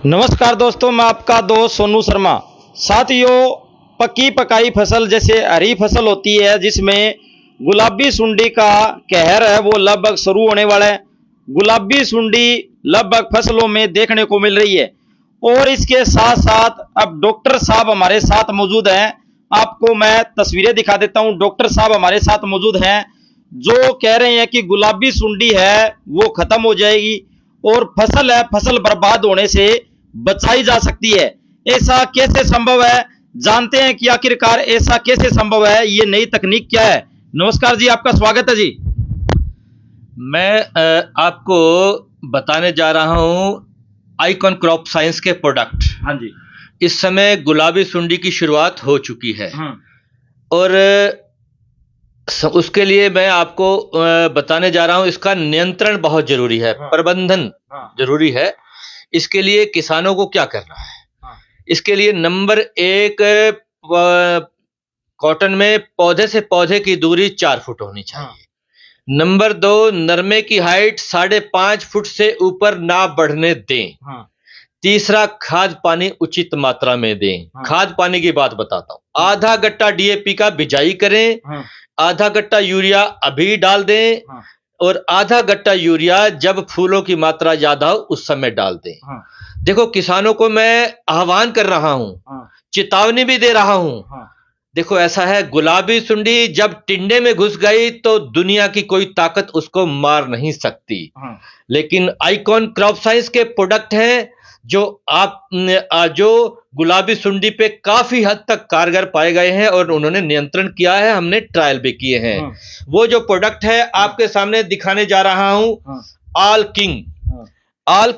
नमस्कार दोस्तों, मैं आपका दोस्त सोनू शर्मा। साथियों, पक्की पकाई फसल जैसे हरी फसल होती है जिसमें गुलाबी सुंडी का कहर है वो लगभग शुरू होने वाला है। गुलाबी सुंडी लगभग फसलों में देखने को मिल रही है और इसके साथ साथ अब डॉक्टर साहब हमारे साथ मौजूद हैं। आपको मैं तस्वीरें दिखा देता हूं। डॉक्टर साहब हमारे साथ मौजूद हैं जो कह रहे हैं कि गुलाबी सुंडी है वो खत्म हो जाएगी और फसल बर्बाद होने से बचाई जा सकती है। ऐसा कैसे संभव है, जानते हैं कि आखिरकार ऐसा कैसे संभव है, ये नई तकनीक क्या है। नमस्कार जी, आपका स्वागत है जी। मैं आपको बताने जा रहा हूं आइकॉन क्रॉप साइंस के प्रोडक्ट। हाँ जी। इस समय गुलाबी सुंडी की शुरुआत हो चुकी है और उसके लिए मैं आपको बताने जा रहा हूं इसका नियंत्रण बहुत जरूरी है, प्रबंधन जरूरी है। इसके लिए किसानों को क्या करना है? इसके लिए नंबर 1, कॉटन में पौधे से पौधे की दूरी 4 फुट होनी चाहिए। नंबर 2, नरमे की हाइट 5.5 फुट से ऊपर ना बढ़ने दें। तीसरा, खाद पानी उचित मात्रा में दें। खाद पानी की बात बताता हूं। आधा गट्टा डीएपी का बिजाई करें, आधा गट्टा यूरिया अभी डाल दें और आधा गट्टा यूरिया जब फूलों की मात्रा ज्यादा हो उस समय डाल दें। देखो, किसानों को मैं आह्वान कर रहा हूं, चेतावनी भी दे रहा हूं। देखो, ऐसा है, गुलाबी सुंडी जब टिंडे में घुस गई तो दुनिया की कोई ताकत उसको मार नहीं सकती। लेकिन आइकॉन क्रॉप साइंस के प्रोडक्ट हैं जो गुलाबी सुंडी पे काफी हद तक कारगर पाए गए हैं और उन्होंने नियंत्रण किया है, हमने ट्रायल भी किए हैं। वो जो प्रोडक्ट है आपके सामने दिखाने जा रहा हूं, ऑल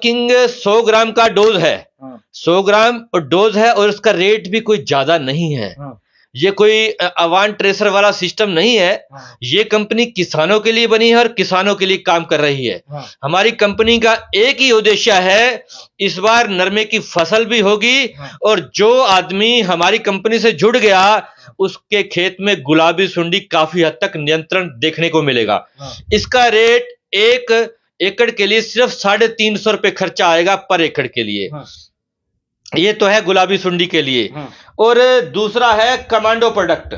किंग 100 ग्राम का डोज है। 100 ग्राम डोज है और उसका रेट भी कोई ज्यादा नहीं है। ये कोई अवान ट्रेसर वाला सिस्टम नहीं है। ये कंपनी किसानों के लिए बनी है और किसानों के लिए काम कर रही है। हमारी कंपनी का एक ही उद्देश्य है, इस बार नरमे की फसल भी होगी और जो आदमी हमारी कंपनी से जुड़ गया उसके खेत में गुलाबी सुंडी काफी हद तक नियंत्रण देखने को मिलेगा। इसका रेट 1 एकड़ के लिए सिर्फ 350 रुपए खर्चा आएगा पर एकड़ के लिए। ये तो है गुलाबी सुंडी के लिए। और दूसरा है कमांडो प्रोडक्ट।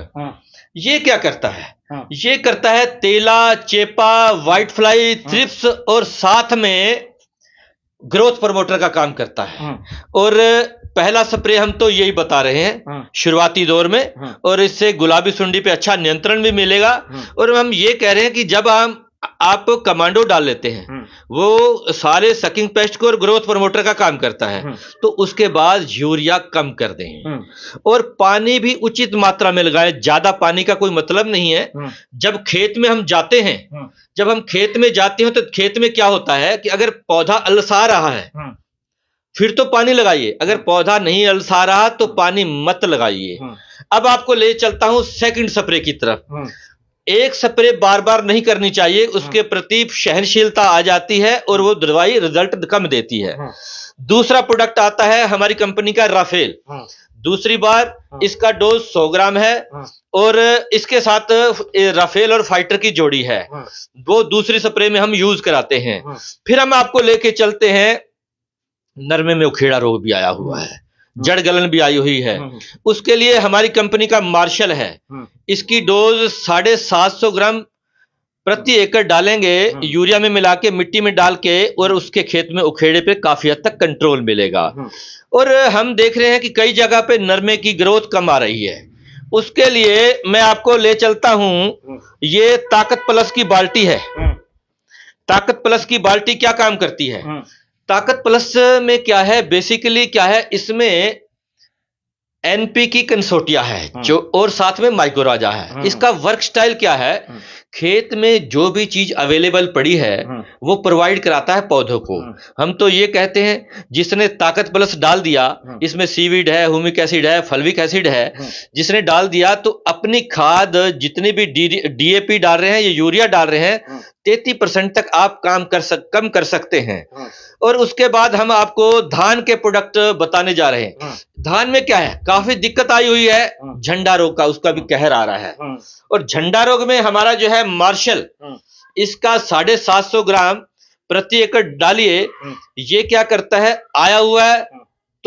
ये क्या करता है? ये करता है तेला, चेपा, व्हाइट फ्लाई, थ्रिप्स और साथ में ग्रोथ प्रमोटर का काम करता है। और पहला स्प्रे हम तो यही बता रहे हैं शुरुआती दौर में, और इससे गुलाबी सुंडी पे अच्छा नियंत्रण भी मिलेगा। और हम ये कह रहे हैं कि जब आप कमांडो डाल लेते हैं, वो सारे सकिंग पेस्ट को और ग्रोथ प्रमोटर का काम करता है, तो उसके बाद यूरिया कम कर दें और पानी भी उचित मात्रा में लगाएं। ज्यादा पानी का कोई मतलब नहीं है। जब खेत में हम जाते हैं, जब हम खेत में जाते हैं तो खेत में क्या होता है कि अगर पौधा अलसा रहा है फिर तो पानी लगाइए, अगर पौधा नहीं अलसा रहा तो पानी मत लगाइए। अब आपको ले चलता हूं सेकंड स्प्रे की तरफ। एक स्प्रे बार बार नहीं करनी चाहिए, उसके प्रति सहनशीलता आ जाती है और वो दवाई रिजल्ट कम देती है। दूसरा प्रोडक्ट आता है हमारी कंपनी का राफेल। दूसरी बार इसका डोज 100 ग्राम है और इसके साथ राफेल और फाइटर की जोड़ी है, वो दूसरी स्प्रे में हम यूज कराते हैं। फिर हम आपको लेके चलते हैं, नरमे में उखेड़ा रोग भी आया हुआ है, जड़ गलन भी आई हुई है। उसके लिए हमारी कंपनी का मार्शल है। इसकी डोज 750 ग्राम प्रति एकड़ डालेंगे, यूरिया में मिला के मिट्टी में डाल के, और उसके खेत में उखेड़े पे काफी हद तक कंट्रोल मिलेगा। और हम देख रहे हैं कि कई जगह पे नरमे की ग्रोथ कम आ रही है। उसके लिए मैं आपको ले चलता हूं, ये ताकत प्लस की बाल्टी है। ताकत प्लस की बाल्टी क्या काम करती है? ताकत प्लस में क्या है, बेसिकली क्या है, इसमें एनपी की कंसोटिया है जो, और साथ में माइक्रोराजा है। इसका वर्क स्टाइल क्या है, खेत में जो भी चीज अवेलेबल पड़ी है वो प्रोवाइड कराता है पौधों को। हम तो ये कहते हैं, जिसने ताकत प्लस डाल दिया, इसमें सीवीड है, ह्यूमिक एसिड है, फल्विक एसिड है, जिसने डाल दिया तो अपनी खाद जितनी भी डीएपी डाल रहे हैं, ये यूरिया डाल रहे हैं, 33% तक आप कम कर सकते हैं। और उसके बाद हम आपको धान के प्रोडक्ट बताने जा रहे हैं। धान में क्या है, काफी दिक्कत आई हुई है, झंडा रोग का, उसका भी कहर आ रहा है। और झंडा रोग में हमारा जो है मार्शल, इसका 750 ग्राम प्रति एकड़ डालिए। ये क्या करता है, आया हुआ है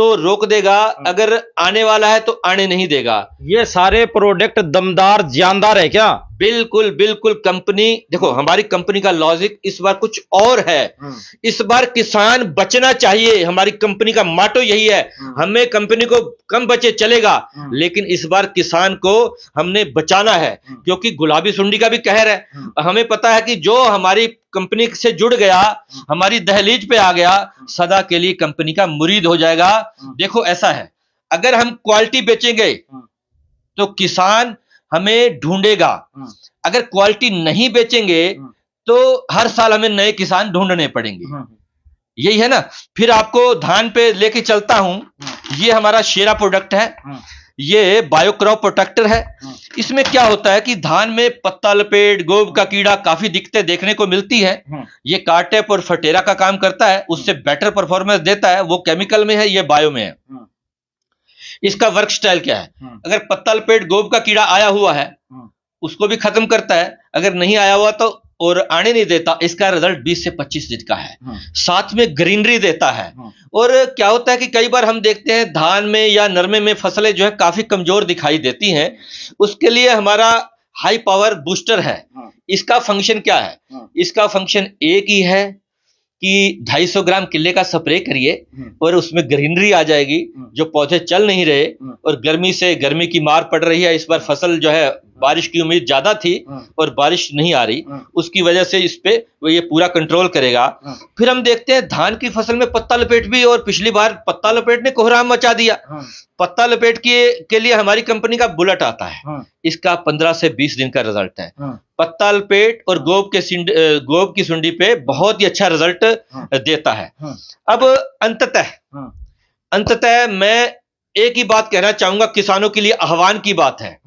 तो रोक देगा, अगर आने वाला है तो आने नहीं देगा। ये सारे प्रोडक्ट दमदार जानदार है क्या? बिल्कुल बिल्कुल। कंपनी देखो, हमारी कंपनी का लॉजिक इस बार कुछ और है। इस बार किसान बचना चाहिए, हमारी कंपनी का माटो यही है। हमें कंपनी को कम बचे चलेगा, लेकिन इस बार किसान को हमने बचाना है, क्योंकि गुलाबी सुंडी का भी कहर है। हमें पता है कि जो हमारी कंपनी से जुड़ गया, हमारी दहलीज पे आ गया, सदा के लिए कंपनी का मुरीद हो जाएगा। देखो ऐसा है, अगर हम क्वालिटी बेचेंगे तो किसान हमें ढूंढेगा, अगर क्वालिटी नहीं बेचेंगे तो हर साल हमें नए किसान ढूंढने पड़ेंगे। यही है ना। फिर आपको धान पे लेके चलता हूं। ये हमारा शेरा प्रोडक्ट है, ये बायोक्रॉप प्रोटेक्टर है। इसमें क्या होता है कि धान में पत्ता लपेट, गोब का कीड़ा काफी दिक्कतें देखने को मिलती है। ये कार्टेप और फटेरा का काम करता है, उससे बेटर परफॉर्मेंस देता है। वो केमिकल में है, ये बायो में है। इसका वर्क स्टाइल क्या है, अगर पत्ता लपेट गोब का कीड़ा आया हुआ है उसको भी खत्म करता है, अगर नहीं आया हुआ तो और आने नहीं देता। इसका रिजल्ट 20 से 25 दिन का है। साथ में ग्रीनरी देता है। और क्या होता है कि कई बार हम देखते हैं धान में या नरमे में फसलें जो है काफी कमजोर दिखाई देती हैं, उसके लिए हमारा हाई पावर बूस्टर है। इसका फंक्शन क्या है, इसका फंक्शन एक ही है कि 250 ग्राम किले का स्प्रे करिए और उसमें ग्रीनरी आ जाएगी। जो पौधे चल नहीं रहे और गर्मी की मार पड़ रही है, इस बार फसल जो है बारिश की उम्मीद ज्यादा थी और बारिश नहीं आ रही, उसकी वजह से इस पे वो ये पूरा कंट्रोल करेगा। फिर हम देखते हैं धान की फसल में पत्ता लपेट भी, और पिछली बार पत्ता लपेट ने कोहराम मचा दिया। पत्ता लपेट के लिए हमारी कंपनी का बुलेट आता है। इसका 15 से 20 दिन का रिजल्ट है। पत्ता लपेट और गोब की सुंडी पे बहुत ही अच्छा रिजल्ट देता है। अब अंततः मैं एक ही बात कहना चाहूंगा, किसानों के लिए आह्वान की बात है।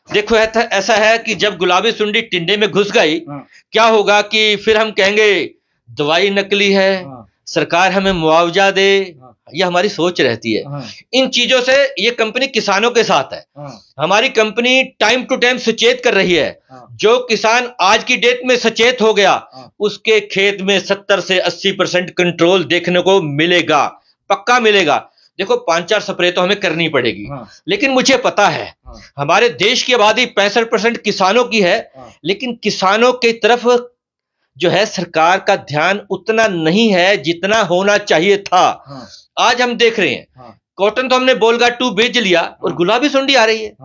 देखो ऐसा है कि जब गुलाबी सुंडी टिंडे में घुस गई, क्या होगा कि फिर हम कहेंगे दवाई नकली है, सरकार हमें मुआवजा दे। ये हमारी सोच रहती है। इन चीजों से ये कंपनी किसानों के साथ है। हमारी कंपनी टाइम टू टाइम सचेत कर रही है। जो किसान आज की डेट में सचेत हो गया, उसके खेत में 70 से 80% कंट्रोल देखने को मिलेगा, पक्का मिलेगा। देखो 5-4 स्प्रे तो हमें करनी पड़ेगी, लेकिन मुझे पता है हमारे देश की आबादी 65% किसानों की है, लेकिन किसानों की तरफ जो है सरकार का ध्यान उतना नहीं है जितना होना चाहिए था। आज हम देख रहे हैं कॉटन तो हमने बोलगा 2 बेच लिया और गुलाबी सुंडी आ रही है।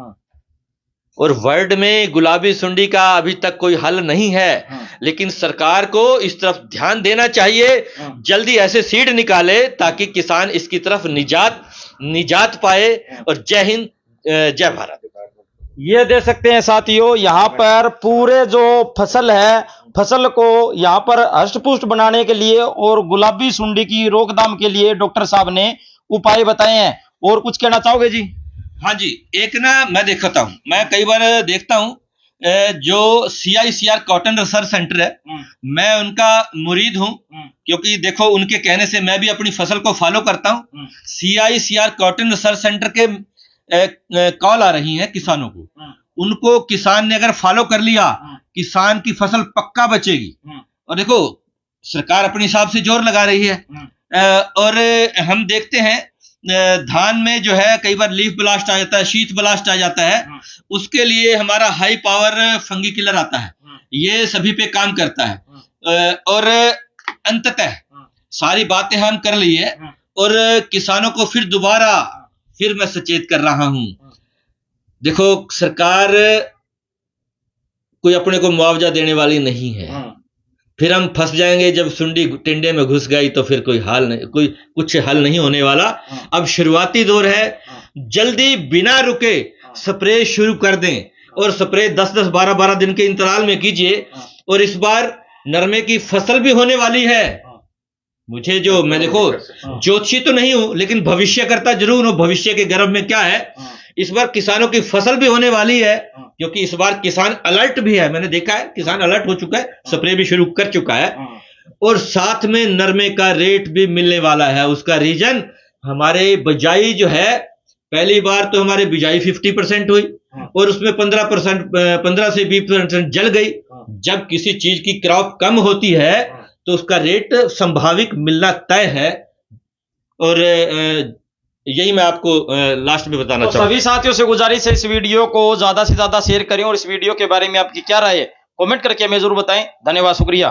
और वर्ल्ड में गुलाबी सुंडी का अभी तक कोई हल नहीं है, लेकिन सरकार को इस तरफ ध्यान देना चाहिए। जल्दी ऐसे सीड निकाले ताकि किसान इसकी तरफ निजात पाए। और जय हिंद, जय भारत। ये देख सकते हैं साथियों, यहाँ पर पूरे जो फसल है, फसल को यहाँ पर हष्ट-पुष्ट बनाने के लिए और गुलाबी सुंडी की रोकथाम के लिए डॉक्टर साहब ने उपाय बताए हैं। और कुछ कहना चाहोगे जी? हाँ जी, एक ना मैं कई बार देखता हूँ जो CICR कॉटन रिसर्च सेंटर है, मैं उनका मुरीद हूँ, क्योंकि देखो उनके कहने से मैं भी अपनी फसल को फॉलो करता हूँ। CICR कॉटन रिसर्च सेंटर के कॉल आ रही है किसानों को, उनको किसान ने अगर फॉलो कर लिया, किसान की फसल पक्का बचेगी। और देखो सरकार अपने हिसाब से जोर लगा रही है। और हम देखते हैं धान में जो है कई बार लीफ ब्लास्ट आ जाता है, शीत ब्लास्ट आ जाता है, उसके लिए हमारा हाई पावर फंगी किलर आता है, ये सभी पे काम करता है। और अंततः सारी बातें हम कर ली है और किसानों को फिर मैं सचेत कर रहा हूं। देखो सरकार कोई अपने को मुआवजा देने वाली नहीं है। फिर हम फंस जाएंगे, जब सुंडी टिंडे में घुस गई तो फिर कुछ हल नहीं होने वाला। अब शुरुआती दौर है, जल्दी बिना रुके स्प्रे शुरू कर दें और स्प्रे 10-10, 12-12 दिन के इंतराल में कीजिए। और इस बार नरमे की फसल भी होने वाली है। मैं देखो ज्योतिषी तो नहीं हूं, लेकिन भविष्यकर्ता जरूर हूं। भविष्य के गर्भ में क्या है, इस बार किसानों की फसल भी होने वाली है, क्योंकि इस बार किसान अलर्ट भी है। मैंने देखा है किसान अलर्ट हो चुका है, स्प्रे भी शुरू कर चुका है। और साथ में नरमे का रेट भी मिलने वाला है। उसका रीजन हमारे बिजाई जो है, पहली बार तो हमारे बिजाई 50% हुई और उसमें 15 से 20% जल गई। जब किसी चीज की क्रॉप कम होती है तो उसका रेट संभाविक मिलना तय है। और यही मैं आपको लास्ट में बताना तो चाहूँगा। सभी साथियों से गुजारिश है इस वीडियो को ज्यादा से ज्यादा शेयर करें और इस वीडियो के बारे में आपकी क्या राय है कमेंट करके हमें जरूर बताएं। धन्यवाद, शुक्रिया।